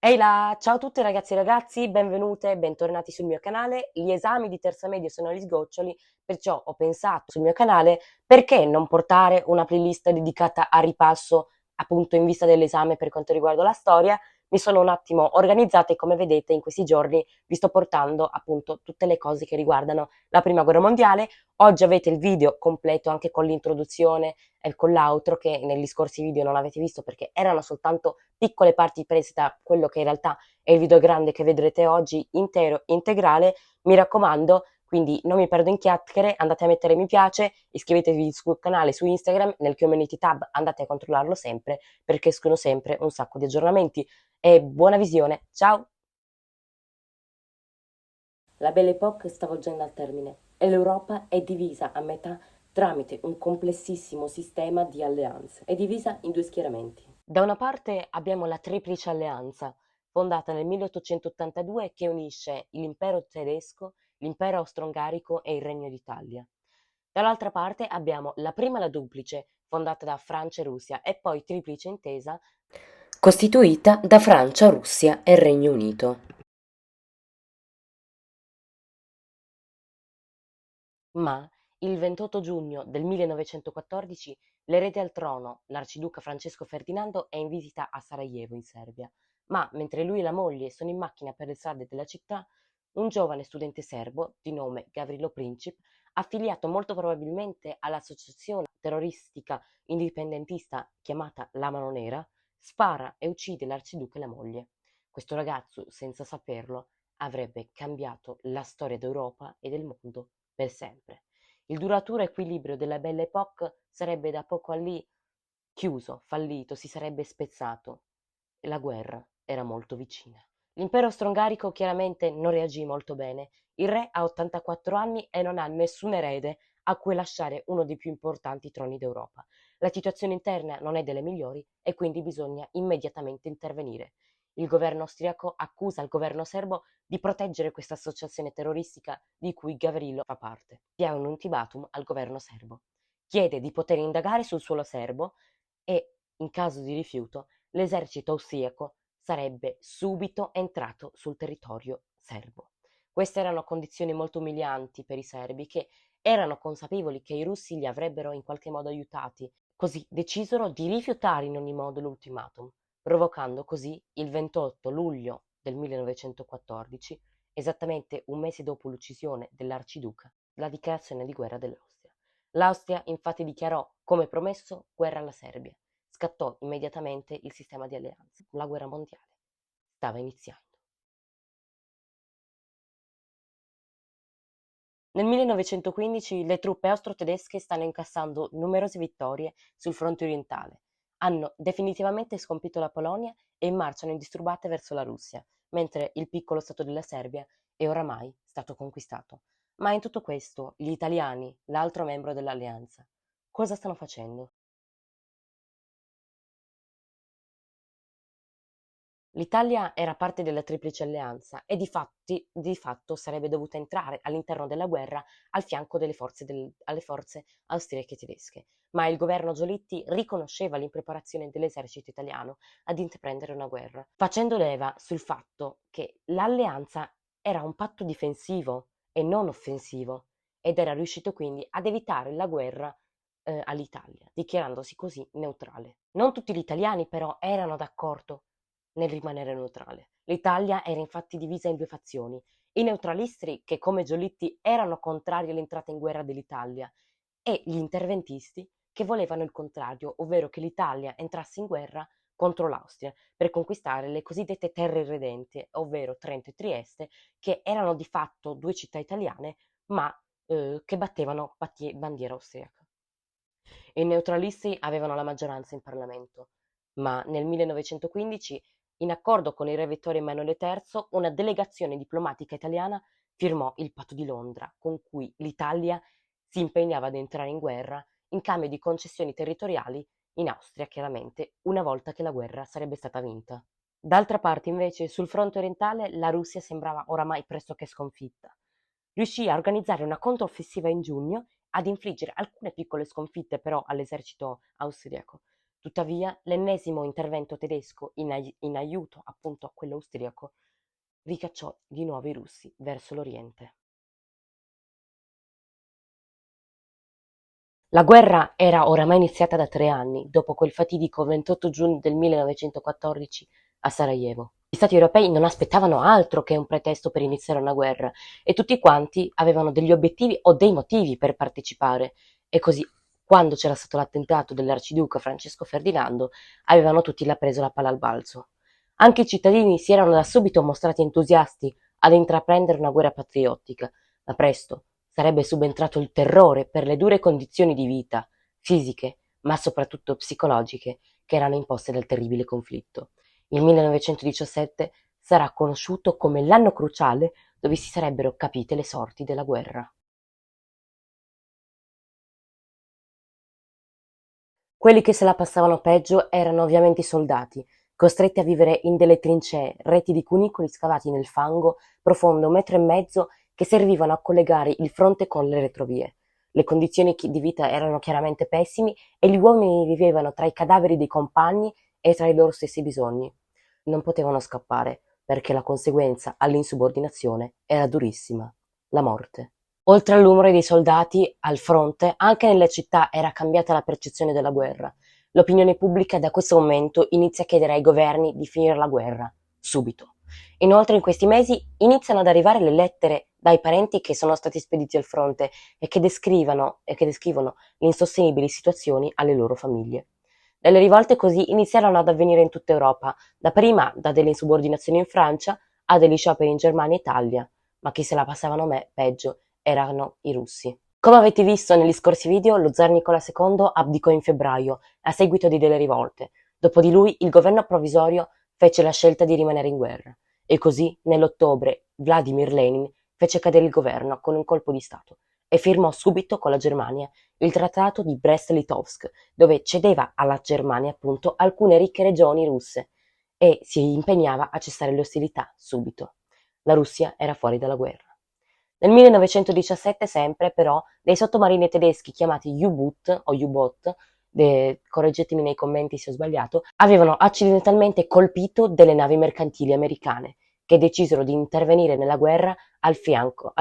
Ehi là, ciao a tutte ragazzi e ragazzi, benvenute e bentornati sul mio canale. Gli esami di terza media sono agli sgoccioli, perciò ho pensato sul mio canale perché non portare una playlist dedicata a ripasso appunto in vista dell'esame per quanto riguarda la storia. Mi sono un attimo organizzata e come vedete in questi giorni vi sto portando appunto tutte le cose che riguardano la prima guerra mondiale. Oggi avete il video completo anche con l'introduzione e con l'outro che negli scorsi video non avete visto perché erano soltanto piccole parti prese da quello che in realtà è il video grande che vedrete oggi intero, integrale. Mi raccomando, quindi non mi perdo in chiacchiere, andate a mettere mi piace, iscrivetevi sul canale su Instagram, nel community tab andate a controllarlo sempre perché escono sempre un sacco di aggiornamenti e buona visione, ciao! La Belle Époque sta volgendo al termine e l'Europa è divisa a metà tramite un complessissimo sistema di alleanze. È divisa in due schieramenti. Da una parte abbiamo la Triplice Alleanza, fondata nel 1882 che unisce l'impero tedesco, l'impero austro-ungarico e il Regno d'Italia. Dall'altra parte abbiamo la prima la Duplice, fondata da Francia e Russia, e poi Triplice Intesa, costituita da Francia, Russia e Regno Unito. Ma il 28 giugno del 1914 l'erede al trono, l'arciduca Francesco Ferdinando, è in visita a Sarajevo, in Serbia. Ma mentre lui e la moglie sono in macchina per le strade della città, un giovane studente serbo di nome Gavrilo Princip, affiliato molto probabilmente all'associazione terroristica indipendentista chiamata La Mano Nera, spara e uccide l'arciduca e la moglie. Questo ragazzo, senza saperlo, avrebbe cambiato la storia d'Europa e del mondo per sempre. Il duraturo equilibrio della Belle Époque sarebbe da poco a lì chiuso, fallito, si sarebbe spezzato e la guerra era molto vicina. L'impero austro-ungarico chiaramente non reagì molto bene. Il re ha 84 anni e non ha nessun erede a cui lasciare uno dei più importanti troni d'Europa. La situazione interna non è delle migliori e quindi bisogna immediatamente intervenire. Il governo austriaco accusa il governo serbo di proteggere questa associazione terroristica di cui Gavrilo fa parte. Dia un ultimatum al governo serbo. Chiede di poter indagare sul suolo serbo e, in caso di rifiuto, l'esercito austriaco sarebbe subito entrato sul territorio serbo. Queste erano condizioni molto umilianti per i serbi che erano consapevoli che i russi li avrebbero in qualche modo aiutati, così decisero di rifiutare in ogni modo l'ultimatum, provocando così il 28 luglio del 1914, esattamente un mese dopo l'uccisione dell'arciduca, la dichiarazione di guerra dell'Austria. L'Austria infatti dichiarò, come promesso, guerra alla Serbia. Scattò immediatamente il sistema di alleanze. La guerra mondiale stava iniziando. Nel 1915 le truppe austro-tedesche stanno incassando numerose vittorie sul fronte orientale. Hanno definitivamente sconfitto la Polonia e marciano indisturbate verso la Russia, mentre il piccolo stato della Serbia è oramai stato conquistato. Ma in tutto questo, gli italiani, l'altro membro dell'alleanza, cosa stanno facendo? L'Italia era parte della Triplice Alleanza e di fatto sarebbe dovuta entrare all'interno della guerra al fianco alle forze austriache e tedesche, ma il governo Giolitti riconosceva l'impreparazione dell'esercito italiano ad intraprendere una guerra, facendo leva sul fatto che l'alleanza era un patto difensivo e non offensivo ed era riuscito quindi ad evitare la guerra all'Italia, dichiarandosi così neutrale. Non tutti gli italiani però erano d'accordo nel rimanere neutrale. L'Italia era infatti divisa in due fazioni: i neutralisti, che come Giolitti erano contrari all'entrata in guerra dell'Italia, e gli interventisti, che volevano il contrario, ovvero che l'Italia entrasse in guerra contro l'Austria per conquistare le cosiddette terre irredente, ovvero Trento e Trieste, che erano di fatto due città italiane, ma che battevano bandiera austriaca. I neutralisti avevano la maggioranza in Parlamento, ma nel 1915, in accordo con il re Vittorio Emanuele III, una delegazione diplomatica italiana firmò il Patto di Londra, con cui l'Italia si impegnava ad entrare in guerra in cambio di concessioni territoriali in Austria, chiaramente, una volta che la guerra sarebbe stata vinta. D'altra parte, invece, sul fronte orientale la Russia sembrava oramai pressoché sconfitta. Riuscì a organizzare una controffensiva in giugno, ad infliggere alcune piccole sconfitte però all'esercito austriaco, Tuttavia, l'ennesimo intervento tedesco in aiuto appunto a quello austriaco ricacciò di nuovo i russi verso l'oriente. La guerra era oramai iniziata da 3 anni, dopo quel fatidico 28 giugno del 1914 a Sarajevo. Gli Stati europei non aspettavano altro che un pretesto per iniziare una guerra e tutti quanti avevano degli obiettivi o dei motivi per partecipare e così, quando c'era stato l'attentato dell'arciduca Francesco Ferdinando, avevano tutti preso la palla al balzo. Anche i cittadini si erano da subito mostrati entusiasti ad intraprendere una guerra patriottica, ma presto sarebbe subentrato il terrore per le dure condizioni di vita, fisiche, ma soprattutto psicologiche, che erano imposte dal terribile conflitto. Il 1917 sarà conosciuto come l'anno cruciale dove si sarebbero capite le sorti della guerra. Quelli che se la passavano peggio erano ovviamente i soldati, costretti a vivere in delle trincee, reti di cunicoli scavati nel fango profondo 1,5 metri che servivano a collegare il fronte con le retrovie. Le condizioni di vita erano chiaramente pessime e gli uomini vivevano tra i cadaveri dei compagni e tra i loro stessi bisogni. Non potevano scappare, perché la conseguenza all'insubordinazione era durissima: la morte. Oltre al numero dei soldati al fronte, anche nelle città era cambiata la percezione della guerra. L'opinione pubblica da questo momento inizia a chiedere ai governi di finire la guerra, subito. Inoltre in questi mesi iniziano ad arrivare le lettere dai parenti che sono stati spediti al fronte e che descrivono le insostenibili situazioni alle loro famiglie. Delle rivolte così iniziarono ad avvenire in tutta Europa, dapprima da delle insubordinazioni in Francia a degli scioperi in Germania e Italia, ma chi se la passavano peggio erano i russi. Come avete visto negli scorsi video, lo zar Nicola II abdicò in febbraio a seguito di delle rivolte. Dopo di lui, il governo provvisorio fece la scelta di rimanere in guerra e così, nell'ottobre, Vladimir Lenin fece cadere il governo con un colpo di stato e firmò subito con la Germania il trattato di Brest-Litovsk, dove cedeva alla Germania appunto alcune ricche regioni russe e si impegnava a cessare le ostilità subito. La Russia era fuori dalla guerra. Nel 1917 sempre, però, dei sottomarini tedeschi chiamati U-Boot o U-Boot, correggetemi nei commenti se ho sbagliato, avevano accidentalmente colpito delle navi mercantili americane, che decisero di intervenire nella guerra al fianco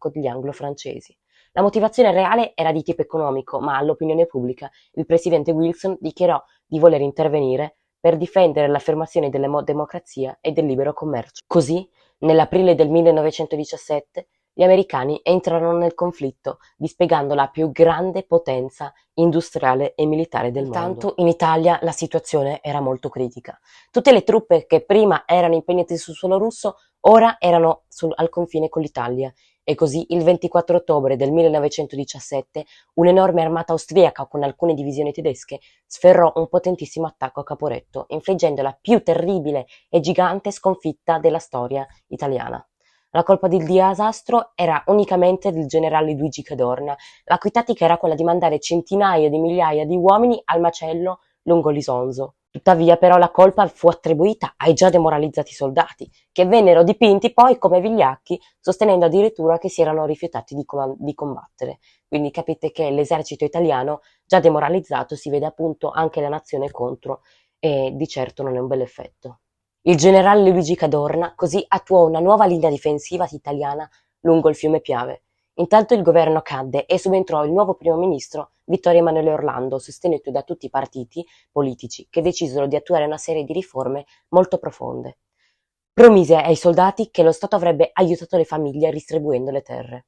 degli anglo-francesi. La motivazione reale era di tipo economico, ma all'opinione pubblica il presidente Wilson dichiarò di voler intervenire per difendere l'affermazione della democrazia e del libero commercio. Così, nell'aprile del 1917, gli americani entrarono nel conflitto, dispiegando la più grande potenza industriale e militare del mondo. Intanto in Italia la situazione era molto critica. Tutte le truppe che prima erano impegnate sul suolo russo ora erano al confine con l'Italia e così il 24 ottobre del 1917 un'enorme armata austriaca con alcune divisioni tedesche sferrò un potentissimo attacco a Caporetto, infliggendo la più terribile e gigante sconfitta della storia italiana. La colpa del disastro era unicamente del generale Luigi Cadorna, la cui tattica era quella di mandare centinaia di migliaia di uomini al macello lungo l'Isonzo. Tuttavia però la colpa fu attribuita ai già demoralizzati soldati, che vennero dipinti poi come vigliacchi, sostenendo addirittura che si erano rifiutati di combattere. Quindi capite che l'esercito italiano, già demoralizzato, si vede appunto anche la nazione contro e di certo non è un bel effetto. Il generale Luigi Cadorna così attuò una nuova linea difensiva italiana lungo il fiume Piave. Intanto il governo cadde e subentrò il nuovo primo ministro Vittorio Emanuele Orlando, sostenuto da tutti i partiti politici che decisero di attuare una serie di riforme molto profonde. Promise ai soldati che lo Stato avrebbe aiutato le famiglie distribuendo le terre.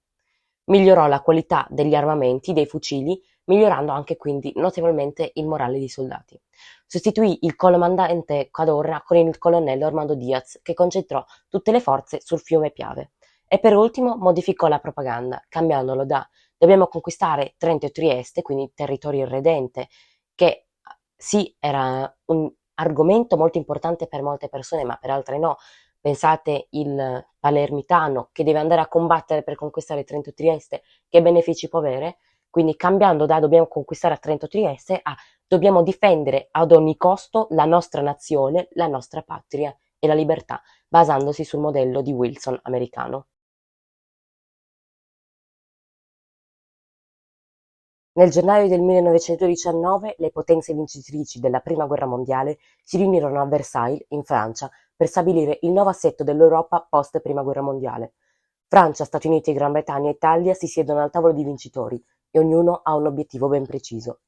Migliorò la qualità degli armamenti, dei fucili, migliorando anche quindi notevolmente il morale dei soldati. Sostituì il comandante Cadorna con il colonnello Armando Diaz, che concentrò tutte le forze sul fiume Piave. E per ultimo modificò la propaganda, cambiandolo da "dobbiamo conquistare Trento e Trieste", quindi territorio irredente, che sì era un argomento molto importante per molte persone, ma per altre no. Pensate il palermitano che deve andare a combattere per conquistare Trento e Trieste, che benefici può avere? Quindi cambiando da "dobbiamo conquistare a Trento e Trieste" a "dobbiamo difendere ad ogni costo la nostra nazione, la nostra patria e la libertà", basandosi sul modello di Wilson americano. Nel gennaio del 1919 le potenze vincitrici della Prima Guerra Mondiale si riunirono a Versailles, in Francia, per stabilire il nuovo assetto dell'Europa post Prima Guerra Mondiale. Francia, Stati Uniti, Gran Bretagna e Italia si siedono al tavolo di vincitori e ognuno ha un obiettivo ben preciso.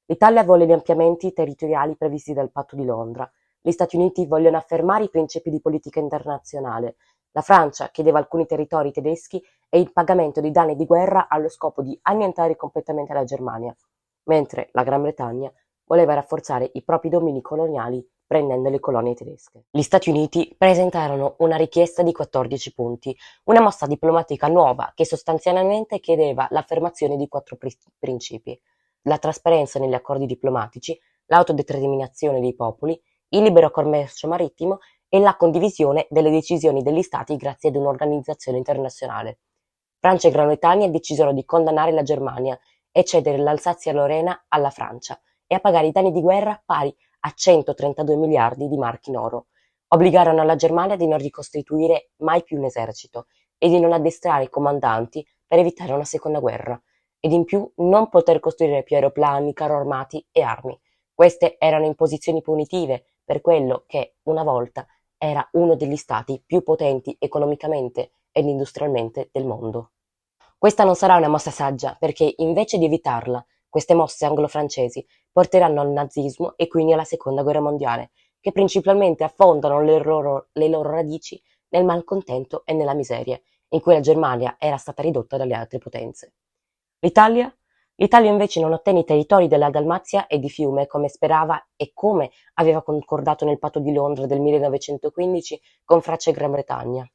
L'Italia vuole gli ampliamenti territoriali previsti dal Patto di Londra, gli Stati Uniti vogliono affermare i principi di politica internazionale, la Francia chiedeva alcuni territori tedeschi e il pagamento dei danni di guerra allo scopo di annientare completamente la Germania, mentre la Gran Bretagna voleva rafforzare i propri domini coloniali prendendo le colonie tedesche. Gli Stati Uniti presentarono una richiesta di 14 punti, una mossa diplomatica nuova che sostanzialmente chiedeva l'affermazione di 4 principi: la trasparenza negli accordi diplomatici, l'autodeterminazione dei popoli, il libero commercio marittimo e la condivisione delle decisioni degli Stati grazie ad un'organizzazione internazionale. Francia e Gran Bretagna decisero di condannare la Germania e cedere l'Alsazia-Lorena alla Francia e a pagare i danni di guerra pari a 132 miliardi di marchi in oro. Obbligarono la Germania di non ricostituire mai più un esercito e di non addestrare i comandanti per evitare una seconda guerra, ed in più non poter costruire più aeroplani, carro armati e armi. Queste erano imposizioni punitive per quello che, una volta, era uno degli stati più potenti economicamente ed industrialmente del mondo. Questa non sarà una mossa saggia, perché invece di evitarla, queste mosse anglo-francesi porteranno al nazismo e quindi alla seconda guerra mondiale, che principalmente affondano le loro radici nel malcontento e nella miseria, in cui la Germania era stata ridotta dalle altre potenze. L'Italia? L'Italia invece non ottenne i territori della Dalmazia e di Fiume come sperava e come aveva concordato nel Patto di Londra del 1915 con Francia e Gran Bretagna.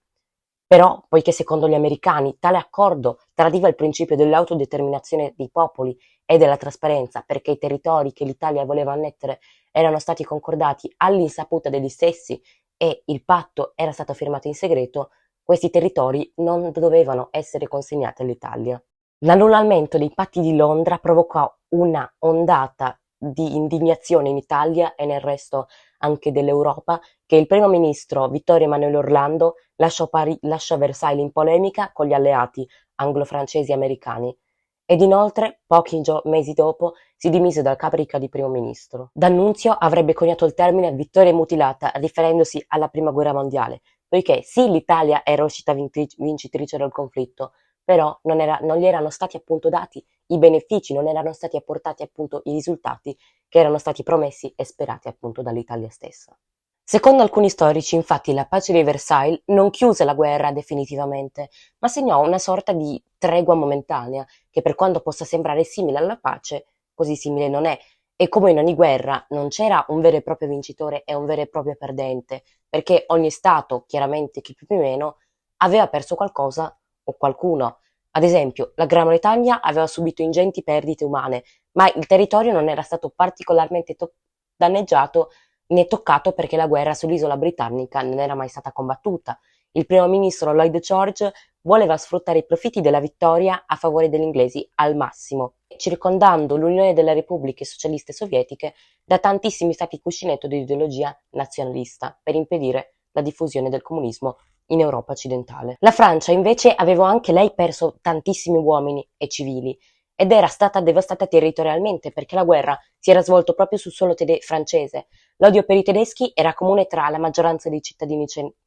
Però, poiché secondo gli americani tale accordo tradiva il principio dell'autodeterminazione dei popoli e della trasparenza, perché i territori che l'Italia voleva annettere erano stati concordati all'insaputa degli stessi e il patto era stato firmato in segreto, questi territori non dovevano essere consegnati all'Italia. L'annullamento dei patti di Londra provocò una ondata di indignazione in Italia e nel resto anche dell'Europa, che il primo ministro Vittorio Emanuele Orlando lasciò Versailles in polemica con gli alleati anglo-francesi e americani, ed inoltre, pochi mesi dopo, si dimise dalla carica di primo ministro. D'Annunzio avrebbe coniato il termine vittoria mutilata, riferendosi alla prima guerra mondiale, poiché sì, l'Italia era uscita vincitrice dal conflitto, però non gli erano stati appunto dati i benefici, non erano stati apportati appunto i risultati che erano stati promessi e sperati appunto dall'Italia stessa. Secondo alcuni storici, infatti, la pace di Versailles non chiuse la guerra definitivamente, ma segnò una sorta di tregua momentanea, che per quanto possa sembrare simile alla pace, così simile non è. E come in ogni guerra non c'era un vero e proprio vincitore e un vero e proprio perdente, perché ogni stato, chiaramente chi più o meno, aveva perso qualcosa o qualcuno. Ad esempio, la Gran Bretagna aveva subito ingenti perdite umane, ma il territorio non era stato particolarmente danneggiato né toccato perché la guerra sull'isola britannica non era mai stata combattuta. Il primo ministro Lloyd George voleva sfruttare i profitti della vittoria a favore degli inglesi al massimo, circondando l'Unione delle Repubbliche Socialiste Sovietiche da tantissimi stati cuscinetto di ideologia nazionalista per impedire la diffusione del comunismo in Europa occidentale. La Francia invece aveva anche lei perso tantissimi uomini e civili ed era stata devastata territorialmente perché la guerra si era svolta proprio sul suolo francese. L'odio per i tedeschi era comune tra la maggioranza dei cittadini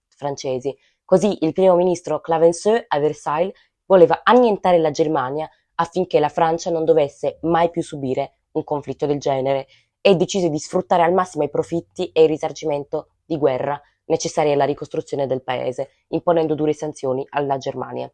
francesi. Così il primo ministro Clavière a Versailles voleva annientare la Germania affinché la Francia non dovesse mai più subire un conflitto del genere e decise di sfruttare al massimo i profitti e il risarcimento di guerra necessari alla ricostruzione del paese, imponendo dure sanzioni alla Germania.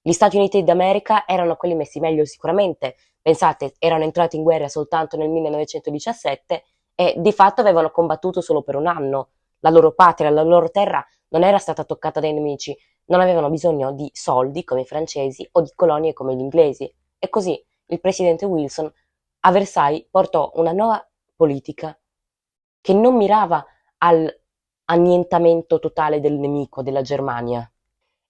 Gli Stati Uniti d'America erano quelli messi meglio sicuramente, pensate, erano entrati in guerra soltanto nel 1917 e di fatto avevano combattuto solo per un anno. La loro patria, la loro terra non era stata toccata dai nemici, non avevano bisogno di soldi come i francesi o di colonie come gli inglesi. E così il presidente Wilson a Versailles portò una nuova politica che non mirava all'annientamento totale del nemico, della Germania.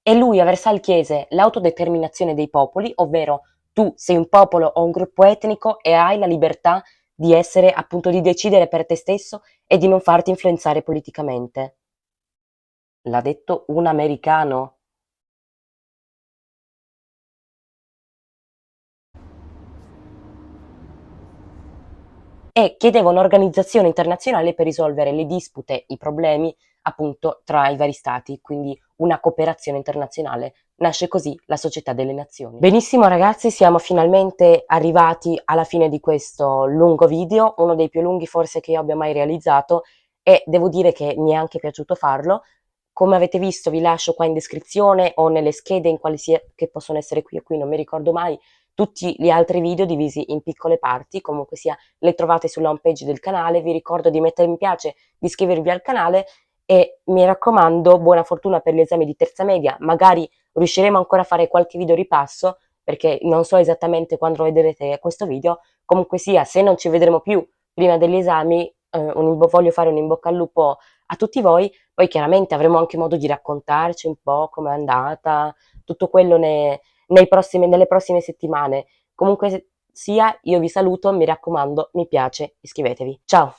E lui a Versailles chiese l'autodeterminazione dei popoli, ovvero tu sei un popolo o un gruppo etnico e hai la libertà di essere, appunto, di decidere per te stesso e di non farti influenzare politicamente. L'ha detto un americano? e chiedeva un'organizzazione internazionale per risolvere le dispute, i problemi appunto tra i vari stati, quindi una cooperazione internazionale. Nasce così la Società delle Nazioni. Benissimo ragazzi, siamo finalmente arrivati alla fine di questo lungo video, uno dei più lunghi forse che io abbia mai realizzato, e devo dire che mi è anche piaciuto farlo. Come avete visto vi lascio qua in descrizione o nelle schede in quali sia che possono essere qui o qui, non mi ricordo mai, tutti gli altri video divisi in piccole parti, comunque sia le trovate sulla home page del canale, vi ricordo di mettere mi piace, di iscrivervi al canale e mi raccomando buona fortuna per gli esami di terza media, magari riusciremo ancora a fare qualche video ripasso perché non so esattamente quando vedrete questo video, comunque sia se non ci vedremo più prima degli esami voglio fare un in bocca al lupo a tutti voi, poi chiaramente avremo anche modo di raccontarci un po' com'è andata, tutto quello nelle prossime settimane. Comunque sia, io vi saluto, mi raccomando, mi piace, iscrivetevi. Ciao!